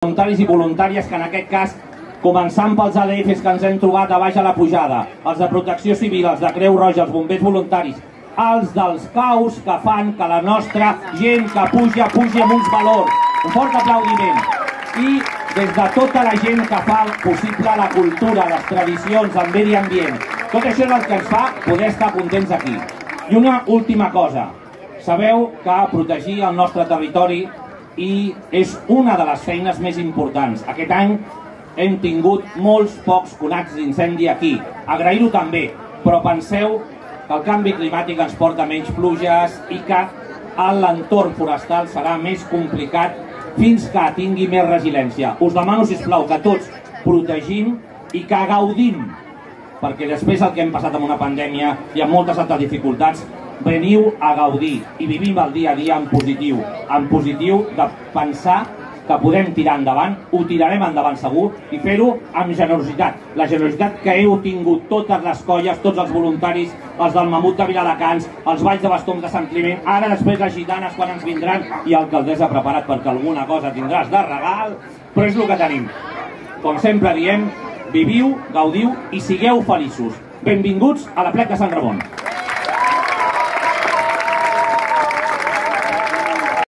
Voluntaris i voluntàries que en aquest cas, començant pels ADFs que ens hem trobat a baix a la pujada, els de Protecció Civil, els de Creu Roja, els bombers voluntaris, els dels caus que fan que la nostra gent que pugi amb uns valors. Un fort aplaudiment. I des de tota la gent que fa possible la cultura, les tradicions, el medi ambient. Tot això és el que ens fa poder estar contents aquí. I una última cosa. Sabeu que protegir el nostre territori és una de les feines més importants. Aquest any hem tingut molts pocs conats d'incendi aquí. Agrair-ho també, però penseu que el canvi climàtic ens porta menys pluges i que l'entorn forestal serà més complicat fins que tingui més resiliència. Us demano, sisplau, que tots protegim i que gaudim, perquè després el que hem passat amb una pandèmia i amb moltes altres dificultats, veniu a gaudir i vivim el dia a dia en positiu de pensar que podem tirar endavant, ho tirarem endavant segur i fer-ho amb generositat. La generositat que heu tingut totes les colles, tots els voluntaris, els del Mamut de Viladecans, els Valls de Bastons de Sant Climent, ara després les gitanes quan ens vindran i l'alcaldessa preparat perquè alguna cosa tindràs de regal, però és el que tenim. Com sempre diem, viviu, gaudiu i sigueu feliços. Benvinguts a l'Aplec de Sant Ramon.